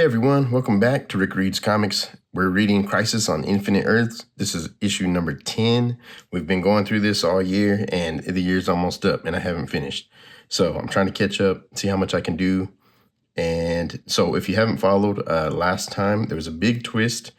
Hey everyone, welcome back to Rick Reads Comics. We're reading Crisis on Infinite Earths. This is issue number 10. We've been going through this all year and the year's almost up and I haven't finished. So I'm trying to catch up, see how much I can do. And so if you haven't followed, last time there was a big twist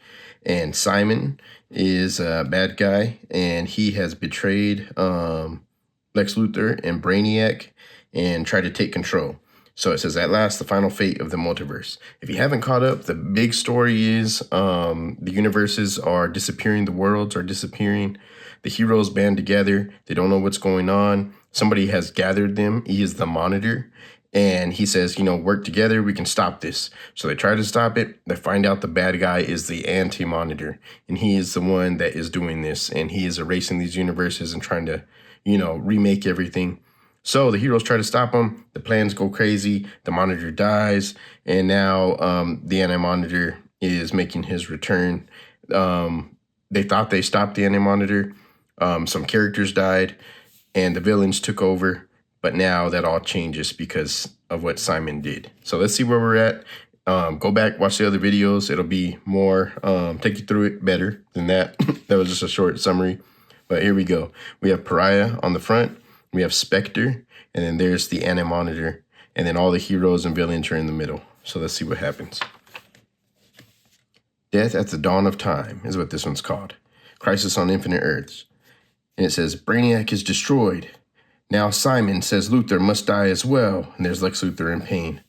and Simon is a bad guy and he has betrayed Lex Luthor and Brainiac and tried to take control. So it says, at last, the final fate of the multiverse. If you haven't caught up, the big story is the universes are disappearing. The worlds are disappearing. The heroes band together. They don't know what's going on. Somebody has gathered them. He is the Monitor. And he says, work together. We can stop this. So they try to stop it. They find out the bad guy is the anti-Monitor. And he is the one that is doing this. And he is erasing these universes and trying to, remake everything. So the heroes try to stop him. The plans go crazy. The Monitor dies. And now the Anti-Monitor is making his return. They thought they stopped the Anti-Monitor. Some characters died. And the villains took over. But now that all changes because of what Simon did. So let's see where we're at. Go back, watch the other videos. It'll be more, take you through it better than that. That was just a short summary. But here we go. We have Pariah on the front. We have Spectre, and then there's the Anti-Monitor, and then all the heroes and villains are in the middle. So let's see what happens. Death at the Dawn of Time is what this one's called. Crisis on Infinite Earths. And it says, Brainiac is destroyed. Now Simon says Luthor must die as well, and there's Lex Luthor in pain.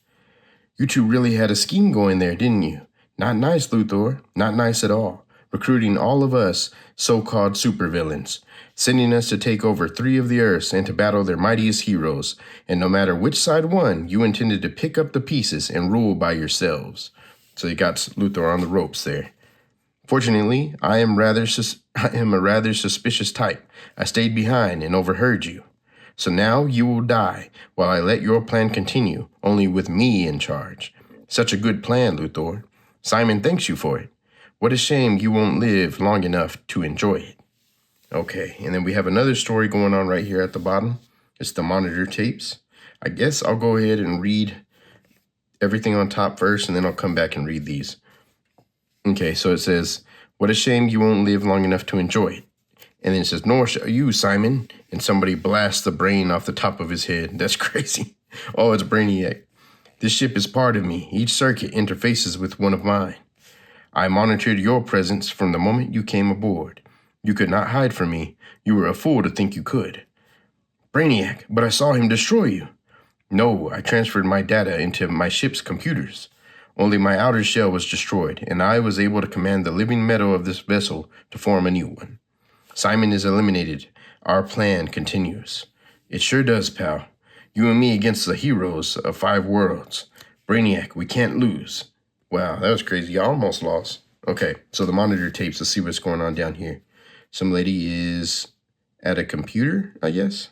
You two really had a scheme going there, didn't you? Not nice, Luthor. Not nice at all. Recruiting all of us so-called supervillains, sending us to take over 3 of the Earths and to battle their mightiest heroes. And no matter which side won, you intended to pick up the pieces and rule by yourselves. So you got Luthor on the ropes there. Fortunately, I am a rather suspicious type. I stayed behind and overheard you. So now you will die while I let your plan continue, only with me in charge. Such a good plan, Luthor. Simon thanks you for it. What a shame you won't live long enough to enjoy it. Okay, and then we have another story going on right here at the bottom. It's the Monitor tapes. I guess I'll go ahead and read everything on top first, and then I'll come back and read these. Okay, so it says, what a shame you won't live long enough to enjoy it. And then it says, nor shall you, Simon. And somebody blasts the brain off the top of his head. That's crazy. Oh, it's Brainiac. This ship is part of me. Each circuit interfaces with one of mine. I monitored your presence from the moment you came aboard. You could not hide from me. You were a fool to think you could. Brainiac, but I saw him destroy you. No, I transferred my data into my ship's computers. Only my outer shell was destroyed, and I was able to command the living metal of this vessel to form a new one. Simon is eliminated. Our plan continues. It sure does, pal. You and me against the heroes of 5 worlds. Brainiac, we can't lose. Wow, that was crazy. I almost lost. Okay, so the Monitor tapes. Let's see what's going on down here. Some lady is at a computer, I guess.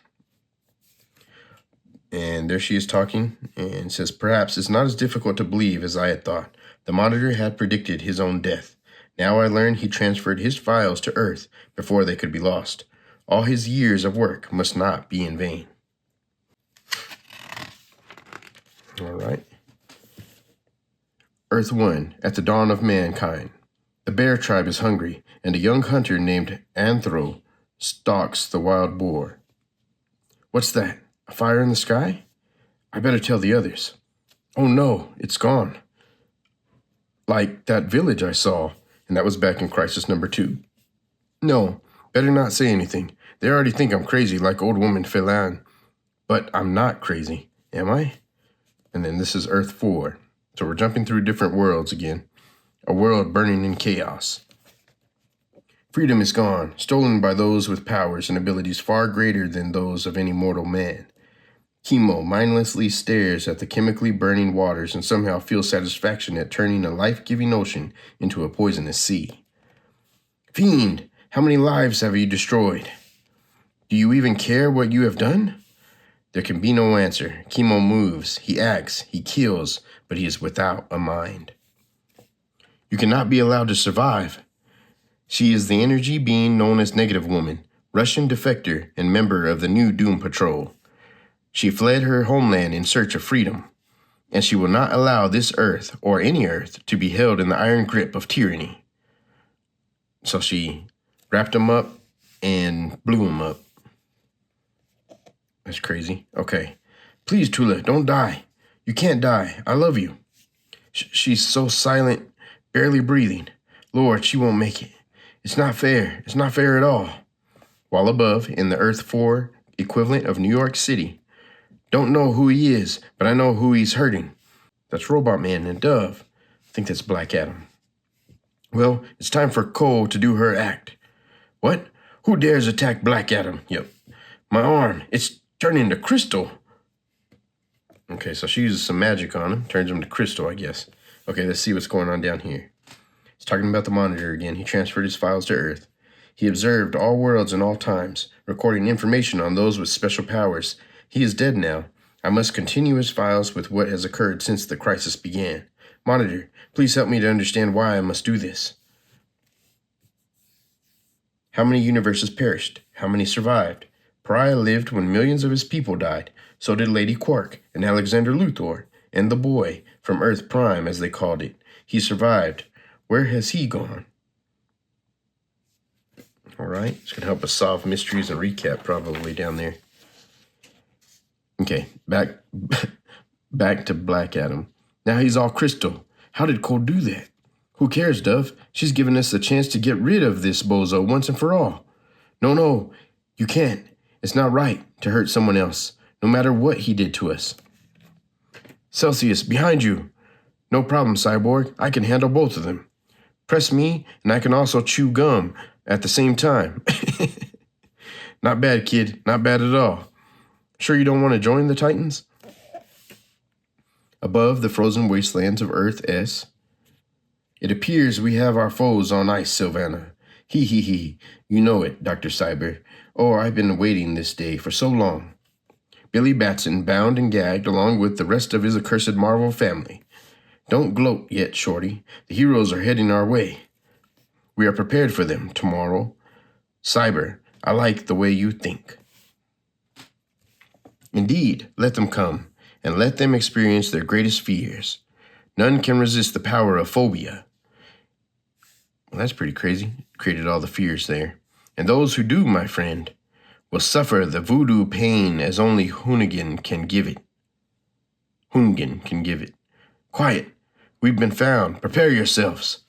And there she is talking and says, perhaps it's not as difficult to believe as I had thought. The Monitor had predicted his own death. Now I learned he transferred his files to Earth before they could be lost. All his years of work must not be in vain. All right. Earth 1, at the dawn of mankind. The bear tribe is hungry, and a young hunter named Anthro stalks the wild boar. What's that? A fire in the sky? I better tell the others. Oh no, it's gone. Like that village I saw, and that was back in Crisis number 2. No, better not say anything. They already think I'm crazy like old woman Phelan. But I'm not crazy, am I? And then this is Earth 4. So we're jumping through different worlds again. A world burning in chaos. Freedom is gone, stolen by those with powers and abilities far greater than those of any mortal man. Chemo mindlessly stares at the chemically burning waters and somehow feels satisfaction at turning a life-giving ocean into a poisonous sea. Fiend, how many lives have you destroyed? Do you even care what you have done? There can be no answer. Chemo moves, he acts, he kills, but he is without a mind. You cannot be allowed to survive. She is the energy being known as Negative Woman, Russian defector and member of the new Doom Patrol. She fled her homeland in search of freedom. and she will not allow this earth or any earth to be held in the iron grip of tyranny. So she wrapped him up and blew him up. That's crazy. Okay. Please, Tula, don't die. You can't die. I love you. She's so silent, barely breathing. Lord, she won't make it. It's not fair. It's not fair at all. While above, in the Earth 4 equivalent of New York City. Don't know who he is, but I know who he's hurting. That's Robot Man and Dove. I think that's Black Adam. Well, it's time for Cole to do her act. What? Who dares attack Black Adam? Yep. My arm. It's turning to crystal. Okay, so she uses some magic on him. Turns him to crystal, I guess. Okay, let's see what's going on down here. He's talking about the monitor again. He transferred his files to Earth. He observed all worlds and all times, recording information on those with special powers. He is dead now. I must continue his files with what has occurred since the crisis began. Monitor, please help me to understand why I must do this. How many universes perished? How many survived? Pariah lived when millions of his people died. So did Lady Quark and Alexander Luthor and the boy from Earth Prime, as they called it. He survived. Where has he gone? All right, it's going to help us solve mysteries and recap probably down there. Okay, back to Black Adam. Now he's all crystal. How did Cole do that? Who cares, Dove? She's given us a chance to get rid of this bozo once and for all. No, you can't. It's not right to hurt someone else, no matter what he did to us. Celsius, behind you. No problem, Cyborg. I can handle both of them. Press me, and I can also chew gum at the same time. Not bad, kid. Not bad at all. Sure you don't want to join the Titans? Above the frozen wastelands of Earth S. It appears we have our foes on ice, Sylvana. He. You know it, Dr. Cyber. Oh, I've been waiting this day for so long. Billy Batson bound and gagged along with the rest of his accursed Marvel family. Don't gloat yet, Shorty. The heroes are heading our way. We are prepared for them tomorrow. Cyber, I like the way you think. Indeed, let them come, and let them experience their greatest fears. None can resist the power of phobia. Well, that's pretty crazy. Created all the fears there. And those who do, my friend, will suffer the voodoo pain as only Hoonigan can give it. Hoonigan can give it. Quiet. We've been found. Prepare yourselves.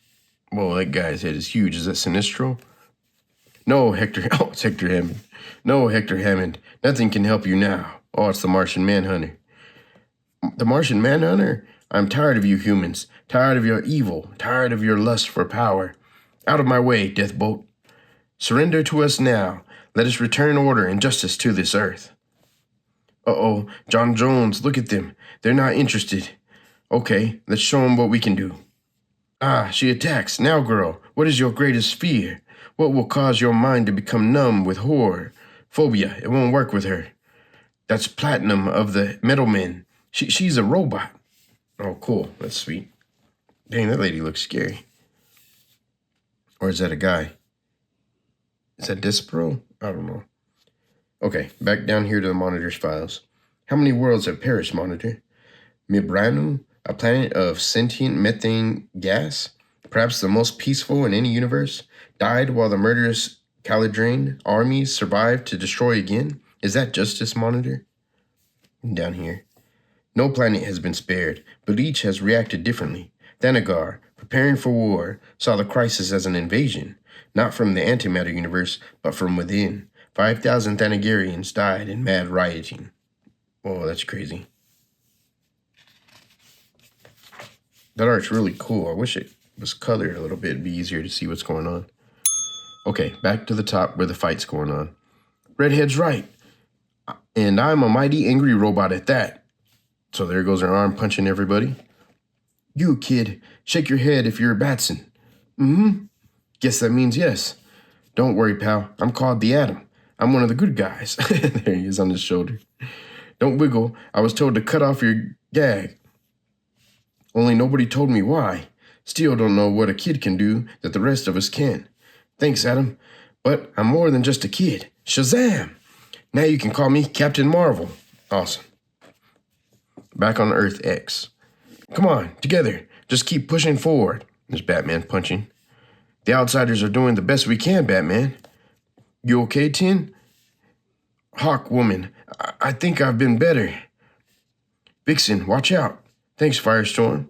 Whoa, that guy's head is huge. Is that Sinestro? No, Hector. Oh, it's Hector Hammond. No, Hector Hammond. Nothing can help you now. Oh, it's the Martian Manhunter. The Martian Manhunter? I'm tired of you humans. Tired of your evil. Tired of your lust for power. Out of my way, Deathbolt. Surrender to us now. Let us return order and justice to this earth. Uh-oh, John Jones, look at them. They're not interested. Okay, let's show them what we can do. Ah, she attacks. Now, girl, what is your greatest fear? What will cause your mind to become numb with horror? Phobia, it won't work with her. That's Platinum of the Metalmen. She's a robot. Oh, cool. That's sweet. Dang, that lady looks scary. Or is that a guy? Is that Despero? I don't know. Okay, back down here to the Monitor's files. How many worlds have perished, Monitor? Mibranum, a planet of sentient methane gas, perhaps the most peaceful in any universe, died while the murderous Caladrain armies survived to destroy again? Is that justice, Monitor? Down here. No planet has been spared, but each has reacted differently. Thanagar, preparing for war, saw the crisis as an invasion, not from the antimatter universe, but from within. 5,000 Thanagarians died in mad rioting. Oh, that's crazy. That art's really cool. I wish it was colored a little bit. It'd be easier to see what's going on. Okay, back to the top where the fight's going on. Redhead's right. And I'm a mighty angry robot at that. So there goes her arm punching everybody. You, kid, shake your head if you're a Batson. Mm-hmm. Guess that means yes. Don't worry, pal. I'm called the Atom. I'm one of the good guys. There he is on his shoulder. Don't wiggle. I was told to cut off your gag. Only nobody told me why. Still don't know what a kid can do that the rest of us can. Thanks, Adam. But I'm more than just a kid. Shazam! Now you can call me Captain Marvel. Awesome. Back on Earth X. Come on, together. Just keep pushing forward. There's Batman punching. The outsiders are doing the best we can, Batman. You okay, Tin? Hawk woman, I think I've been better. Vixen, watch out. Thanks, Firestorm.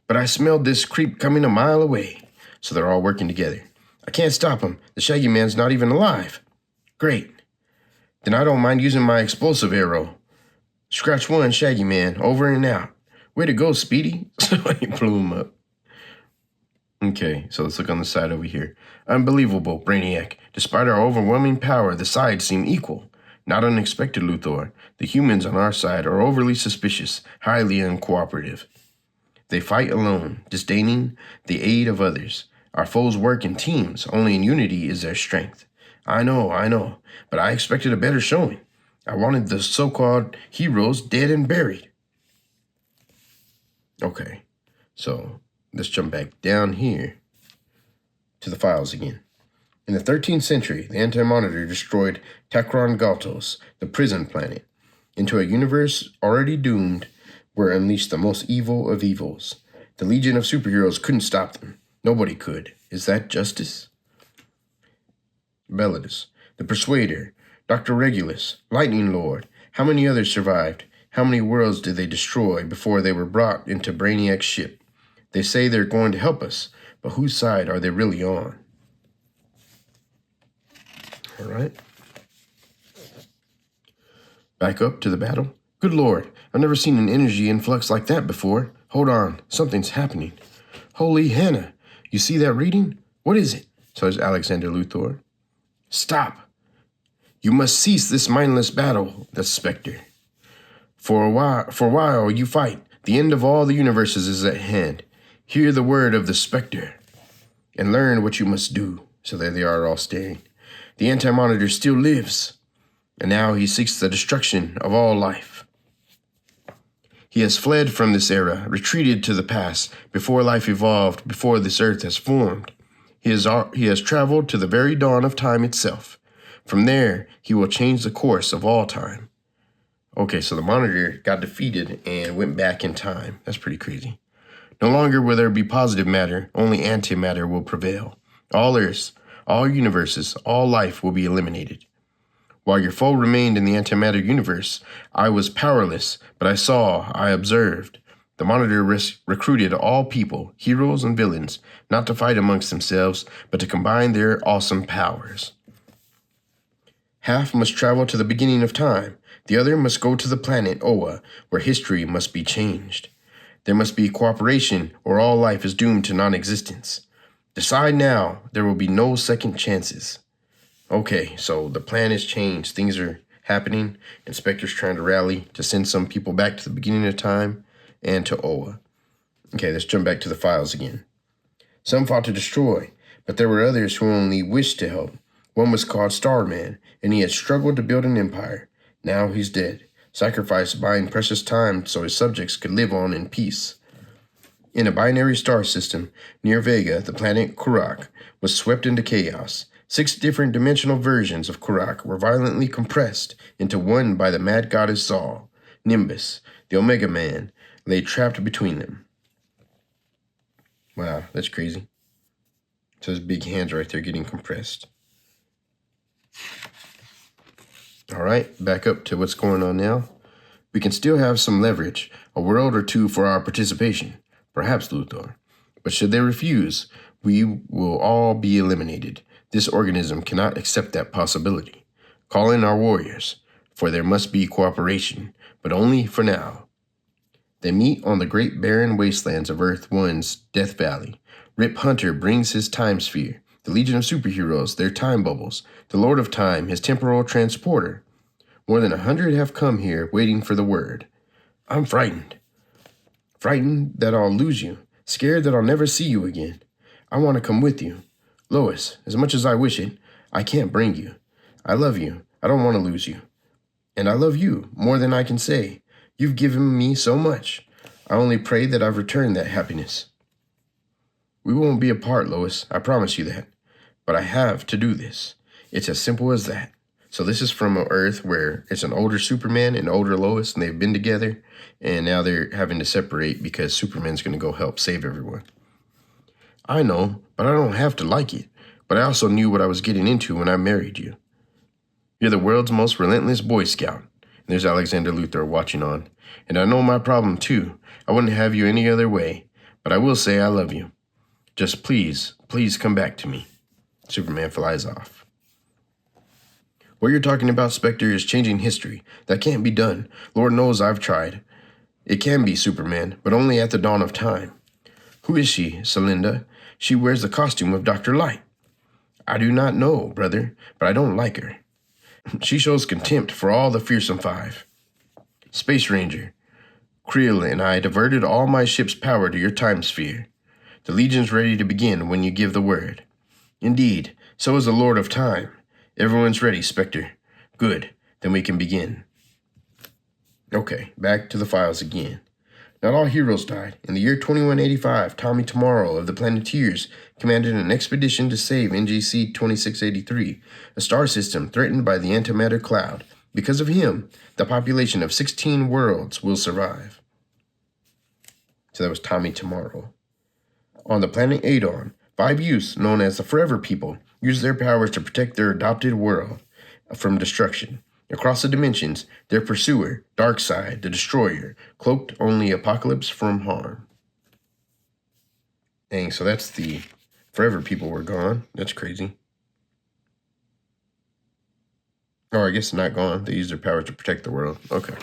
But I smelled this creep coming a mile away. So they're all working together. I can't stop him. The Shaggy Man's not even alive. Great. Then I don't mind using my explosive arrow. Scratch one, Shaggy Man, over and out. Way to go, Speedy. So he blew him up. Okay, so let's look on the side over here. Unbelievable, Brainiac. Despite our overwhelming power, the sides seem equal. Not unexpected, Luthor. The humans on our side are overly suspicious, highly uncooperative. They fight alone, disdaining the aid of others. Our foes work in teams, only in unity is their strength. I know, but I expected a better showing. I wanted the so-called heroes dead and buried. Okay, so let's jump back down here to the files again. In the 13th century, the Anti-Monitor destroyed Takron Galtos, the prison planet. Into a universe already doomed, were unleashed the most evil of evils. The Legion of Superheroes couldn't stop them. Nobody could. Is that justice? Belladus, the Persuader, Dr. Regulus, Lightning Lord. How many others survived? How many worlds did they destroy before they were brought into Brainiac's ship? They say they're going to help us, but whose side are they really on? All right. Back up to the battle. Good Lord, I've never seen an energy influx like that before. Hold on, something's happening. Holy Hannah, you see that reading? What is it? Says Alexander Luthor. Stop. You must cease this mindless battle, the Spectre. For a while you fight. The end of all the universes is at hand. Hear the word of the Spectre, and learn what you must do. So there they are all staring. The Anti-Monitor still lives, and now he seeks the destruction of all life. He has fled from this era, retreated to the past, before life evolved, before this earth has formed. He has traveled to the very dawn of time itself. From there, he will change the course of all time. Okay, so the Monitor got defeated and went back in time. That's pretty crazy. No longer will there be positive matter, only antimatter will prevail. All Earths, all universes, all life will be eliminated. While your foe remained in the antimatter universe, I was powerless, but I saw, I observed. The Monitor recruited all people, heroes and villains, not to fight amongst themselves, but to combine their awesome powers. Half must travel to the beginning of time. The other must go to the planet Oa, where history must be changed. There must be cooperation, or all life is doomed to non-existence. Decide now, there will be no second chances. Okay, so the plan is changed. Things are happening. Inspector's trying to rally to send some people back to the beginning of time and to Oa. Okay, let's jump back to the files again. Some fought to destroy, but there were others who only wished to help. One was called Starman, and he had struggled to build an empire. Now he's dead, sacrificed buying precious time so his subjects could live on in peace. In a binary star system near Vega, the planet Kurak was swept into chaos. 6 different dimensional versions of Kurak were violently compressed into one by the mad goddess Zal. Nimbus, the Omega Man, lay trapped between them. Wow, that's crazy. So his big hands right there getting compressed. All right, back up to what's going on now. We can still have some leverage, a world or two for our participation. Perhaps, Luthor. But should they refuse, we will all be eliminated. This organism cannot accept that possibility. Call in our warriors, for there must be cooperation, but only for now. They meet on the great barren wastelands of Earth 1's Death Valley. Rip Hunter brings his time sphere, the Legion of Superheroes, their time bubbles, the Lord of Time, his temporal transporter. More than 100 have come here waiting for the word. I'm frightened. Frightened that I'll lose you, scared that I'll never see you again. I want to come with you. Lois, as much as I wish it, I can't bring you. I love you. I don't want to lose you. And I love you more than I can say. You've given me so much. I only pray that I've returned that happiness. We won't be apart, Lois. I promise you that. But I have to do this. It's as simple as that. So this is from an Earth where it's an older Superman and older Lois, and they've been together, and now they're having to separate because Superman's going to go help save everyone. I know, but I don't have to like it. But I also knew what I was getting into when I married you. You're the world's most relentless Boy Scout. And there's Alexander Luthor watching on. And I know my problem too. I wouldn't have you any other way. But I will say I love you. Just please, please come back to me. Superman flies off. What you're talking about, Spectre, is changing history. That can't be done. Lord knows I've tried. It can be, Superman, but only at the dawn of time. Who is she, Celinda? She wears the costume of Dr. Light. I do not know, brother, but I don't like her. She shows contempt for all the fearsome five. Space Ranger, Creel and I diverted all my ship's power to your time sphere. The Legion's ready to begin when you give the word. Indeed, so is the Lord of Time. Everyone's ready, Spectre. Good, then we can begin. Okay, back to the files again. Not all heroes died. In the year 2185, Tommy Tomorrow of the Planeteers commanded an expedition to save NGC 2683, a star system threatened by the antimatter cloud. Because of him, the population of 16 worlds will survive. So that was Tommy Tomorrow. On the planet Adon, 5 youths, known as the Forever People, used their powers to protect their adopted world from destruction. Across the dimensions, their pursuer, Darkseid, the Destroyer, cloaked only apocalypse from harm. Dang, so that's the Forever People were gone. That's crazy. Oh, I guess not gone. They used their powers to protect the world. Okay.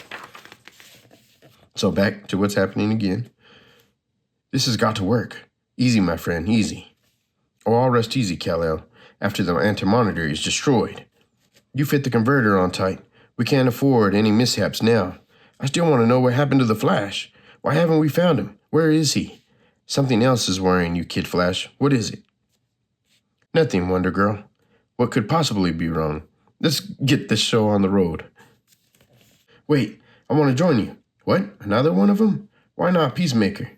So back to what's happening again. This has got to work. Easy, my friend, easy. Oh, I'll rest easy, Kal-El, after the anti-monitor is destroyed. You fit the converter on tight. We can't afford any mishaps now. I still want to know what happened to the Flash. Why haven't we found him? Where is he? Something else is worrying you, Kid Flash. What is it? Nothing, Wonder Girl. What could possibly be wrong? Let's get this show on the road. Wait, I want to join you. What? Another one of them? Why not Peacemaker?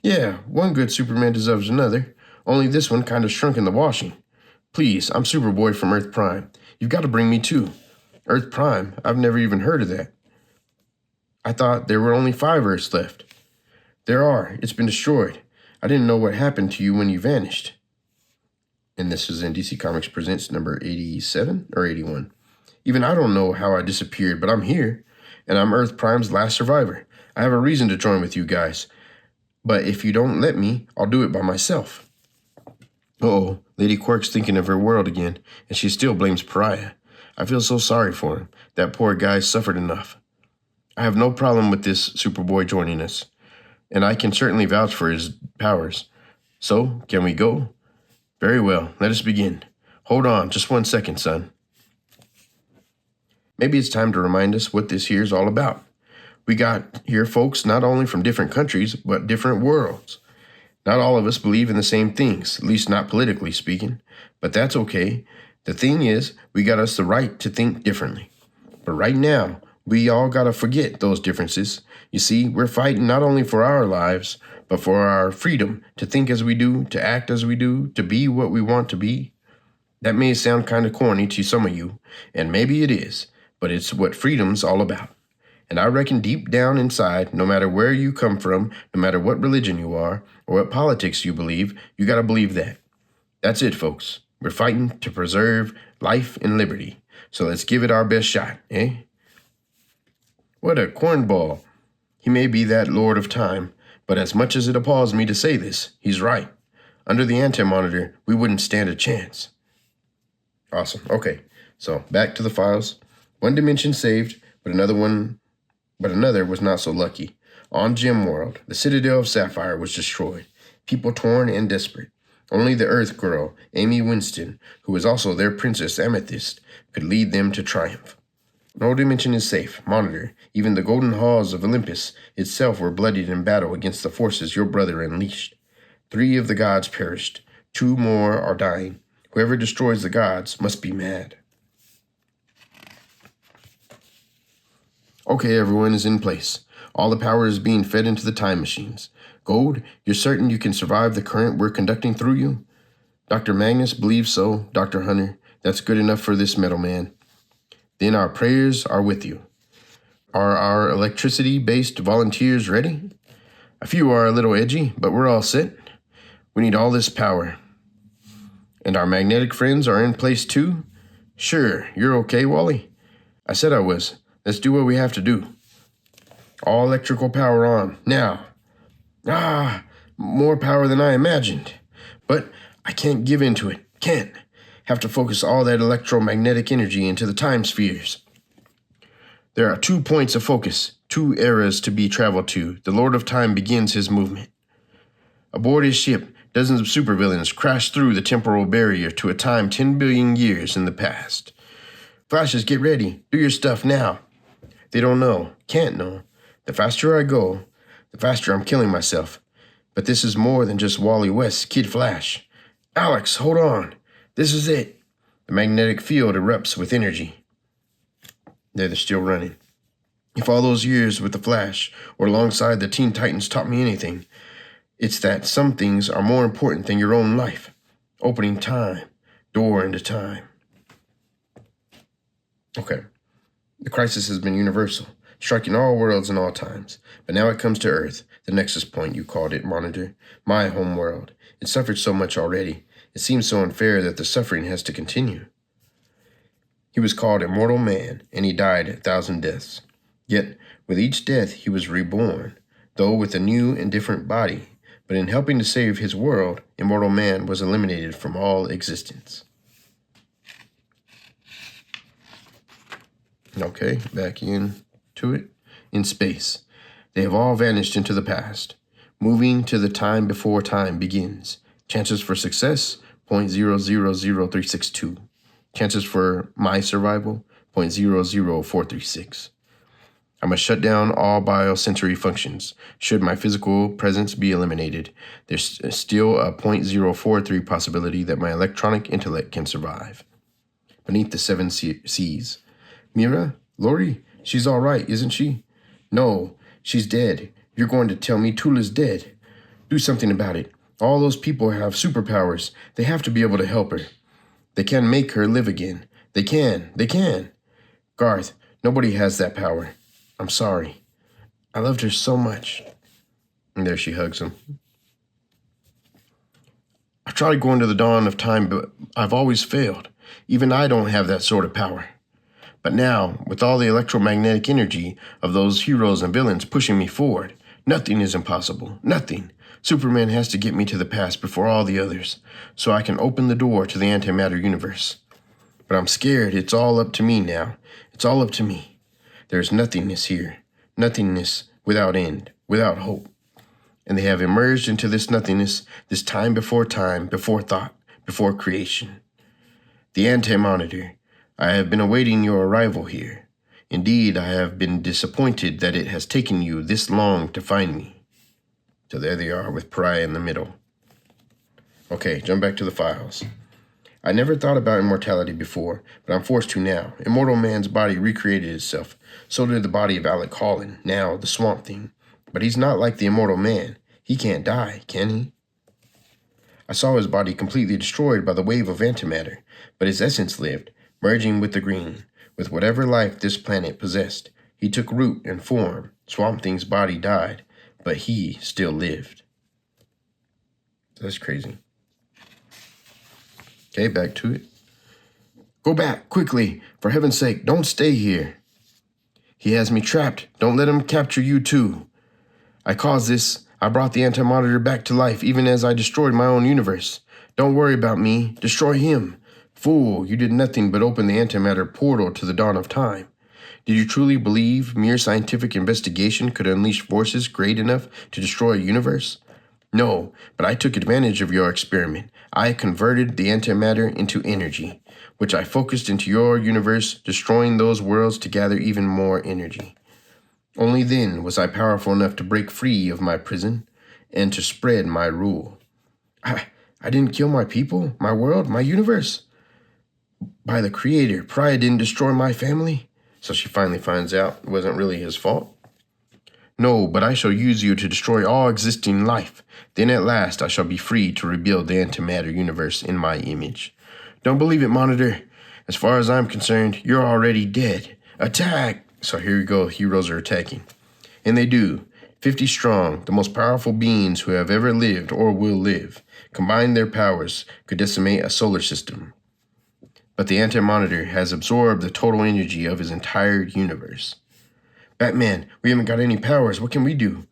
Yeah, one good Superman deserves another. Only this one kind of shrunk in the washing. Please, I'm Superboy from Earth Prime. You've got to bring me too. Earth Prime? I've never even heard of that. I thought there were only 5 Earths left. There are. It's been destroyed. I didn't know what happened to you when you vanished. And this is in DC Comics Presents number 87 or 81. Even I don't know how I disappeared, but I'm here. And I'm Earth Prime's last survivor. I have a reason to join with you guys. But if you don't let me, I'll do it by myself. Uh-oh, Lady Quark's thinking of her world again, and she still blames Pariah. I feel so sorry for him. That poor guy suffered enough. I have no problem with this Superboy joining us, and I can certainly vouch for his powers. So, can we go? Very well, let us begin. Hold on, just 1 second, son. Maybe it's time to remind us what this here's all about. We got here folks not only from different countries, but different worlds. Not all of us believe in the same things, at least not politically speaking, but that's okay. The thing is, we got us the right to think differently. But right now, we all gotta forget those differences. You see, we're fighting not only for our lives, but for our freedom to think as we do, to act as we do, to be what we want to be. That may sound kind of corny to some of you, and maybe it is, but it's what freedom's all about. And I reckon deep down inside, no matter where you come from, no matter what religion you are, or what politics you believe, you gotta believe that. That's it, folks. We're fighting to preserve life and liberty. So let's give it our best shot, eh? What a cornball. He may be that Lord of Time, but as much as it appalls me to say this, he's right. Under the anti-monitor, we wouldn't stand a chance. Awesome. Okay, so back to the files. One dimension saved, but another was not so lucky. On Gem World, the Citadel of Sapphire was destroyed. People torn and desperate. Only the Earth Girl, Amy Winston, who was also their Princess Amethyst, could lead them to triumph. No dimension is safe. Monitor. Even the golden halls of Olympus itself were bloodied in battle against the forces your brother unleashed. 3 of the gods perished. 2 more are dying. Whoever destroys the gods must be mad. Okay, everyone is in place. All the power is being fed into the time machines. Gold, you're certain you can survive the current we're conducting through you? Dr. Magnus believes so, Dr. Hunter. That's good enough for this metal man. Then our prayers are with you. Are our electricity-based volunteers ready? A few are a little edgy, but we're all set. We need all this power. And our magnetic friends are in place too? Sure, you're okay, Wally? I said I was. Let's do what we have to do. All electrical power on, now. More power than I imagined. But I can't give in to it. Can't. Have to focus all that electromagnetic energy into the time spheres. There are 2 points of focus, 2 eras to be traveled to. The Lord of Time begins his movement. Aboard his ship, dozens of supervillains crash through the temporal barrier to a time 10 billion years in the past. Flashes, get ready. Do your stuff now. They don't know. Can't know. The faster I go, the faster I'm killing myself. But this is more than just Wally West, Kid Flash. Alex, hold on. This is it. The magnetic field erupts with energy. They're still running. If all those years with the Flash or alongside the Teen Titans taught me anything, it's that some things are more important than your own life. Opening time, door into time. Okay. The crisis has been universal, striking all worlds and all times. But now it comes to Earth, the nexus point you called it, Monitor. My home world. It suffered so much already. It seems so unfair that the suffering has to continue. He was called Immortal Man, and he died 1,000 deaths. Yet, with each death he was reborn, though with a new and different body. But in helping to save his world, Immortal Man was eliminated from all existence. Okay, back into it. In space, they have all vanished into the past, moving to the time before time begins. Chances for success, 0.000362. Chances for my survival, 0.00436. I must shut down all biosensory functions. Should my physical presence be eliminated, there's still a 0.043 possibility that my electronic intellect can survive. Beneath the 7 seas. Mira? Lori? She's all right, isn't she? No, she's dead. You're going to tell me Tula's dead. Do something about it. All those people have superpowers. They have to be able to help her. They can make her live again. They can. Garth, nobody has that power. I'm sorry. I loved her so much. And there she hugs him. I've tried going to the dawn of time, but I've always failed. Even I don't have that sort of power. But now, with all the electromagnetic energy of those heroes and villains pushing me forward, nothing is impossible. Nothing. Superman has to get me to the past before all the others, so I can open the door to the antimatter universe. But I'm scared. It's all up to me now. It's all up to me. There's nothingness here. Nothingness without end, without hope. And they have emerged into this nothingness, this time, before thought, before creation. The Anti-Monitor. I have been awaiting your arrival here. Indeed, I have been disappointed that it has taken you this long to find me. So there they are with Pariah in the middle. Okay, jump back to the files. I never thought about immortality before, but I'm forced to now. Immortal Man's body recreated itself. So did the body of Alec Holland, now the Swamp Thing. But he's not like the Immortal Man. He can't die, can he? I saw his body completely destroyed by the wave of antimatter, but his essence lived, merging with the green, with whatever life this planet possessed. He took root and form. Swamp Thing's body died, but he still lived. That's crazy. Okay, back to it. Go back, quickly. For heaven's sake, don't stay here. He has me trapped. Don't let him capture you too. I caused this. I brought the Anti-Monitor back to life even as I destroyed my own universe. Don't worry about me. Destroy him. Fool, you did nothing but open the antimatter portal to the dawn of time. Did you truly believe mere scientific investigation could unleash forces great enough to destroy a universe? No, but I took advantage of your experiment. I converted the antimatter into energy, which I focused into your universe, destroying those worlds to gather even more energy. Only then was I powerful enough to break free of my prison and to spread my rule. I didn't kill my people, my world, my universe. By the Creator, Pariah didn't destroy my family. So she finally finds out it wasn't really his fault. No, but I shall use you to destroy all existing life. Then at last I shall be free to rebuild the antimatter universe in my image. Don't believe it, Monitor. As far as I'm concerned, you're already dead. Attack! So here we go, heroes are attacking. And they do. 50 strong, the most powerful beings who have ever lived or will live. Combined their powers could decimate a solar system. But the Anti-Monitor has absorbed the total energy of his entire universe. Batman, we haven't got any powers. What can we do?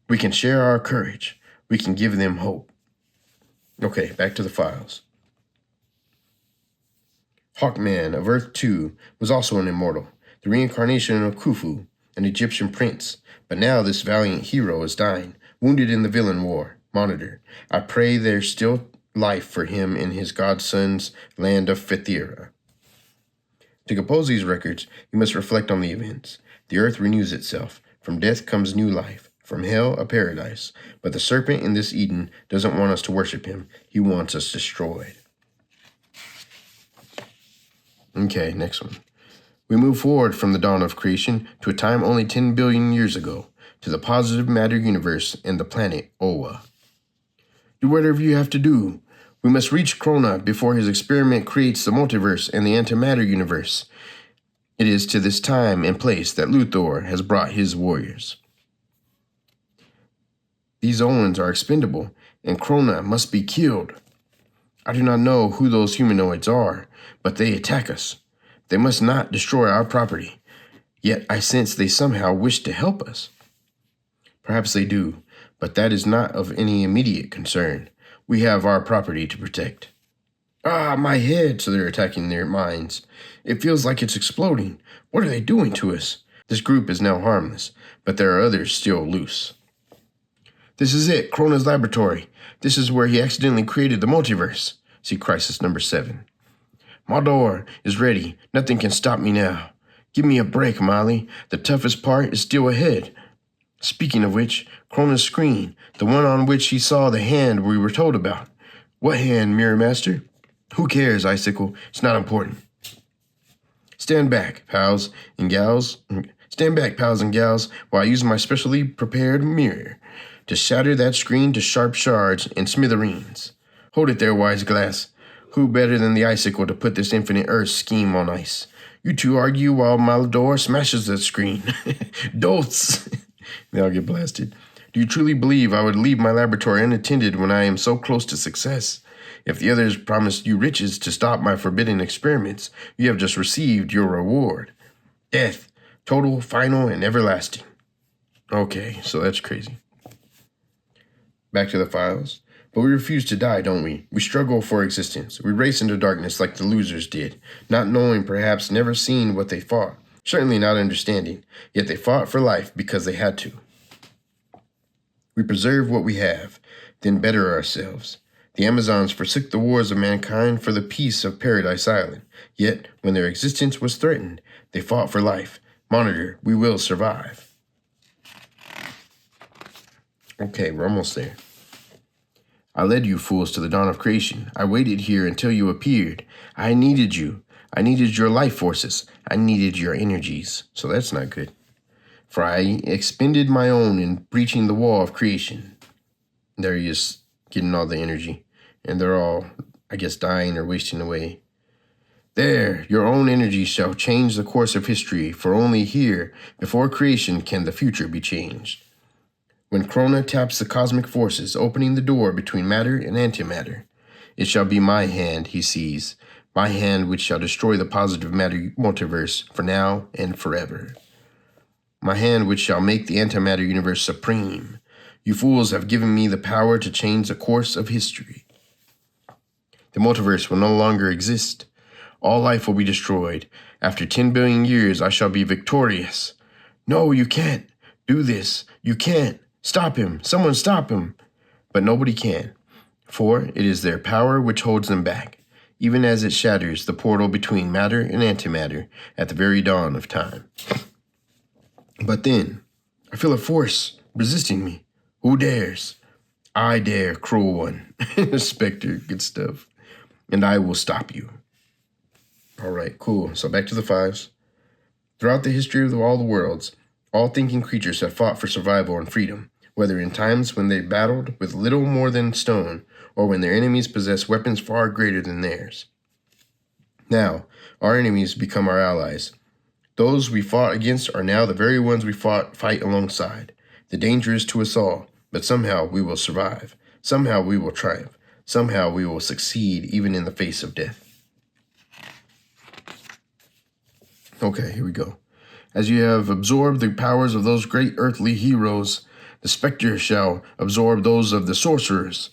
We can share our courage. We can give them hope. Okay, back to the files. Hawkman of Earth 2 was also an immortal, the reincarnation of Khufu, an Egyptian prince. But now this valiant hero is dying, wounded in the villain war. Monitor, I pray there's still life for him in his godson's land of Phthira. To compose these records, you must reflect on the events. The earth renews itself. From death comes new life. From hell, a paradise. But the serpent in this Eden doesn't want us to worship him. He wants us destroyed. Okay, next one. We move forward from the dawn of creation to a time only 10 billion years ago, to the positive matter universe and the planet Oa. Do whatever you have to do. We must reach Krona before his experiment creates the multiverse and the antimatter universe. It is to this time and place that Luthor has brought his warriors. These Owens are expendable, and Krona must be killed. I do not know who those humanoids are, but they attack us. They must not destroy our property, yet I sense they somehow wish to help us. Perhaps they do, but that is not of any immediate concern. We have our property to protect. Ah, my head, so they're attacking their minds. It feels like it's exploding. What are they doing to us? This group is now harmless, but there are others still loose. This is it, Krona's laboratory. This is where he accidentally created the multiverse. See Crisis number 7. My door is ready. Nothing can stop me now. Give me a break, Molly. The toughest part is still ahead. Speaking of which, Krona's screen, the one on which he saw the hand we were told about. What hand, Mirror Master? Who cares, Icicle? It's not important. Stand back, pals and gals. Stand back, pals and gals, while I use my specially prepared mirror to shatter that screen to sharp shards and smithereens. Hold it there, Wise Glass. Who better than the Icicle to put this infinite Earth scheme on ice? You two argue while Malador smashes that screen. Dolts! They all get blasted. Do you truly believe I would leave my laboratory unattended when I am so close to success? If the others promised you riches to stop my forbidden experiments, you have just received your reward. Death, total, final, and everlasting. Okay, so that's crazy. Back to the files. But we refuse to die, don't we? We struggle for existence. We race into darkness like the losers did, not knowing, perhaps never seeing what they fought, certainly not understanding, yet they fought for life because they had to. We preserve what we have, then better ourselves. The Amazons forsook the wars of mankind for the peace of Paradise Island, yet when their existence was threatened, they fought for life. Monitor, we will survive. Okay, we're almost there. I led you fools to the dawn of creation. I waited here until you appeared. I needed you. I needed your life forces. I needed your energies. So that's not good. For I expended my own in breaching the wall of creation. There he is, getting all the energy. And they're all, I guess, dying or wasting away. There, your own energy shall change the course of history, for only here, before creation, can the future be changed. When Krona taps the cosmic forces, opening the door between matter and antimatter, it shall be my hand he sees, my hand which shall destroy the positive matter multiverse for now and forever. My hand which shall make the antimatter universe supreme. You fools have given me the power to change the course of history. The multiverse will no longer exist. All life will be destroyed. After 10 billion years, I shall be victorious. No, you can't do this. You can't. Stop him. Someone stop him. But nobody can, for it is their power which holds them back, even as it shatters the portal between matter and antimatter at the very dawn of time. But then, I feel a force resisting me. Who dares? I dare, cruel one. Spectre, good stuff. And I will stop you. All right, cool. So back to the fives. Throughout the history of all the worlds, all thinking creatures have fought for survival and freedom, whether in times when they battled with little more than stone, or when their enemies possessed weapons far greater than theirs. Now, our enemies become our allies. Those we fought against are now the very ones we fight alongside. The danger is to us all, but somehow we will survive. Somehow we will triumph. Somehow we will succeed even in the face of death. Okay, here we go. As you have absorbed the powers of those great earthly heroes, the spectre shall absorb those of the sorcerers.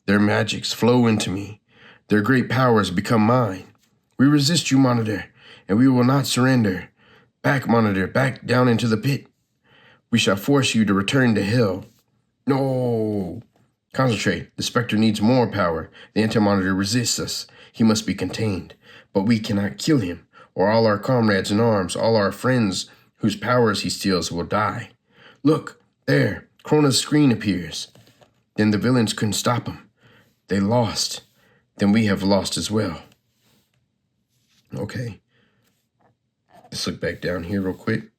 Their magics flow into me. Their great powers become mine. We resist you, Monitor, and we will not surrender. Back, Monitor, back down into the pit. We shall force you to return to hell. No! Concentrate. The spectre needs more power. The Anti-Monitor resists us. He must be contained. But we cannot kill him, or all our comrades in arms, all our friends whose powers he steals will die. Look, there, Krona's screen appears. Then the villains couldn't stop him. They lost. Then we have lost as well. Okay. Let's look back down here real quick.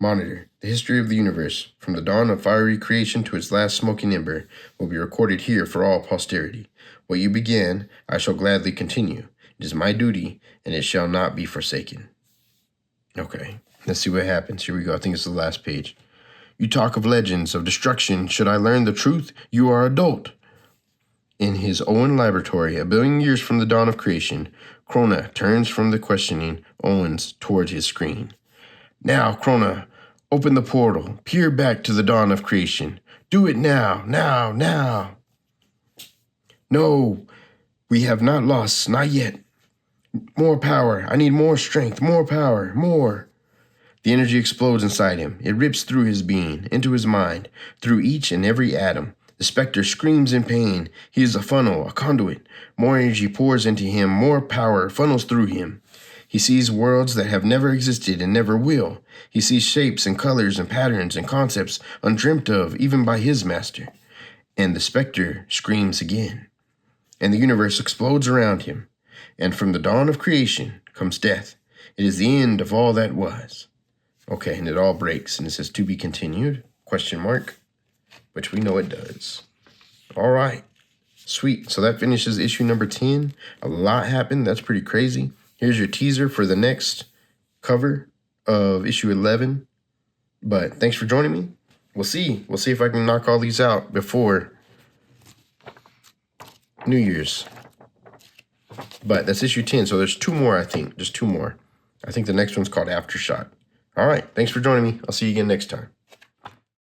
Monitor, the history of the universe, from the dawn of fiery creation to its last smoking ember, will be recorded here for all posterity. What you began, I shall gladly continue. It is my duty, and it shall not be forsaken. Okay, let's see what happens. Here we go. I think it's the last page. You talk of legends, of destruction. Should I learn the truth? You are adult. In his Owen laboratory, a billion years from the dawn of creation, Krona turns from the questioning Owens toward his screen. Now, Krona, open the portal. Peer back to the dawn of creation. Do it now, now, now. No, we have not lost, not yet. More power. I need more strength, more power, more. The energy explodes inside him. It rips through his being, into his mind, through each and every atom. The specter screams in pain. He is a funnel, a conduit. More energy pours into him, more power funnels through him. He sees worlds that have never existed and never will. He sees shapes and colors and patterns and concepts undreamt of even by his master. And the specter screams again. And the universe explodes around him. And from the dawn of creation comes death. It is the end of all that was. Okay, and it all breaks, and it says to be continued, question mark, which we know it does. All right, sweet. So that finishes issue number 10. A lot happened. That's pretty crazy. Here's your teaser for the next cover of issue 11. But thanks for joining me. We'll see. We'll see if I can knock all these out before New Year's. But that's issue 10, so there's 2 more, I think. Just 2 more. I think the next one's called Aftershock. All right, thanks for joining me. I'll see you again next time.